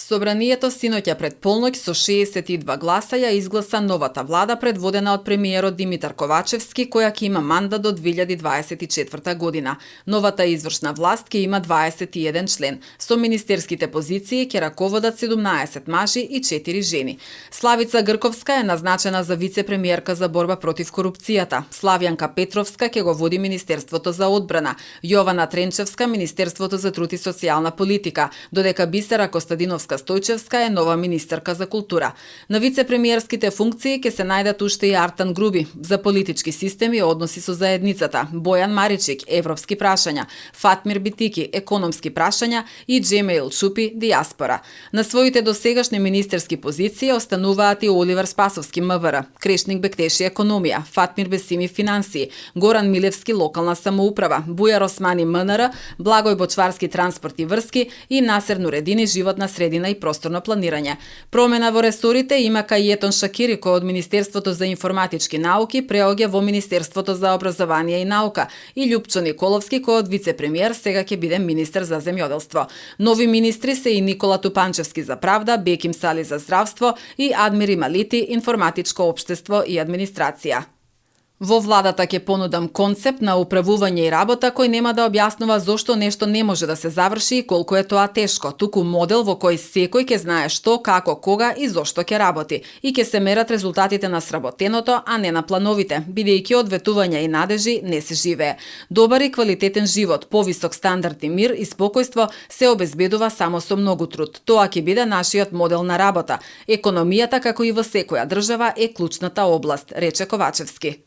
Собранието синоќа пред полноќ со 62 гласа ја изгласа новата влада предводена од премиерот Димитар Ковачевски, која ќе има мандат до 2024 година. Новата извршна власт ќе има 21 член. Со министерските позиции ќе раководат 17 мажи и 4 жени. Славица Грковска е назначена за вице-премиерка за борба против корупцијата. Славјанка Петровска ќе го води Министерството за одбрана. Јована Тренчевска Министерството за труд и социјална политика, додека Бисера Костадиновска Стојчевска е нова министерка за култура. На вице-премиерските функции ќе се најдат уште и Артан Груби за политички системи и односи со заедницата, Бојан Маричик европски прашања, Фатмир Битики економски прашања и Джемеил Чупи дијаспора. На своите досегашни министерски позиции остануваат и Оливер Спасовски МВР, Крешник Бектеши економија, Фатмир Бесими финансии, Горан Милевски локална самоуправа, Бујар Османи МНР, Благој Бочварски транспорт и врски и Насер Нуредини животна средина и просторно планирање. Промена во ресорите има Кајетон Шакири кој од Министерството за информатички науки преоѓа во Министерството за образование и наука и Љупчо Николовски кој од вице-премиер сега ќе биде министер за земјоделство. Нови министри се и Никола Тупанчевски за правда, Беким Сали за здравство и Адмир Ималити информатичко општество и администрација. Во владата ќе понудам концепт на управување и работа кој нема да објаснува зошто нешто не може да се заврши и колку е тоа тешко, туку модел во кој секој ќе знае што, како, кога и зошто ќе работи и ќе се мерат резултатите на сработеното, а не на плановите, бидејќи од ветувања и надежи не се живее. Добар и квалитетен живот, повисок стандард и мир и спокојство се обезбедува само со многу труд. Тоа ќе биде нашиот модел на работа. Економијата, како и во секоја држава, е клучната област, рече Ковачевски.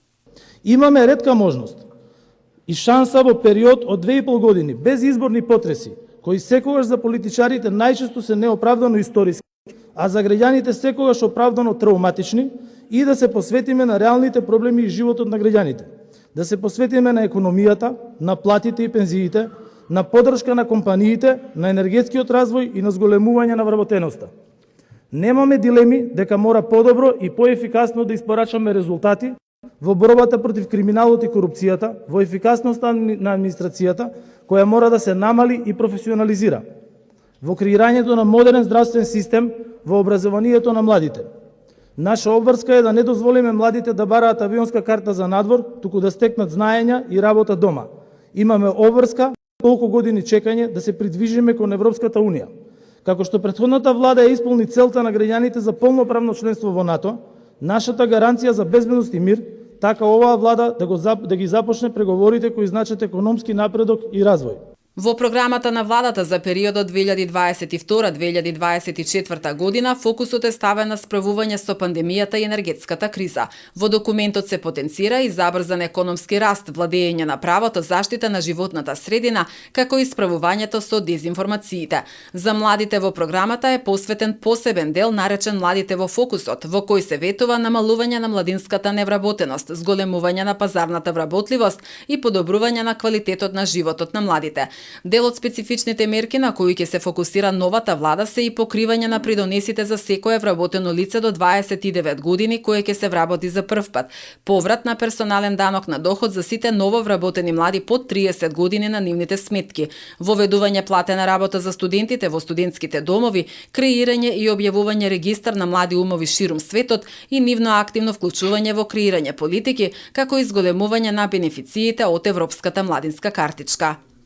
Имаме ретка можност и шанса во период од 2,5 години без изборни потреси, кои секогаш за политичарите најчесто се неоправдано историски, а за граѓаните секогаш оправдано травматични, и да се посветиме на реалните проблеми и животот на граѓаните. Да се посветиме на економијата, на платите и пензиите, на поддршка на компаниите, на енергетскиот развој и на зголемување на вработеноста. Немаме дилеми дека мора подобро и поефикасно да испорачаме резултати во борбата против криминалот и корупцијата, во ефикасноста на администрацијата, која мора да се намали и професионализира, во креирањето на модерен здравствен систем, во образованието на младите. Наша обврска е да не дозволиме младите да бараат авионска карта за надвор, туку да стекнат знаења и работа дома. Имаме обврска, толку години чекање да се придвижиме кон Европската унија. Како што претходната влада ја исполни целта на граѓаните за полноправно членство во НАТО, нашата гаранција за безбедност и мир, така оваа влада да ги започне преговорите кои значат економски напредок и развој. Во програмата на владата за периодот 2022-2024 година фокусот е ставен на справување со пандемијата и енергетската криза. Во документот се потенцира и забрзан економски раст, владење на правото, заштита на животната средина, како и справувањето со дезинформациите. За младите во програмата е посветен посебен дел наречен Младите во фокусот, во кој се ветува намалување на младинската невработеност, зголемување на пазарната вработливост и подобрување на квалитетот на животот на младите. Дел од специфичните мерки на кои ќе се фокусира новата влада се и покривање на придонесите за секое вработено лице до 29 години кое ќе се вработи за прв пат, поврат на персонален данок на доход за сите ново вработени млади под 30 години на нивните сметки, воведување платена работа за студентите во студентските домови, креирање и објавување регистар на млади умови ширум светот и нивно активно вклучување во креирање политики, како и зголемување на бенефициите од Европската младинска картичка.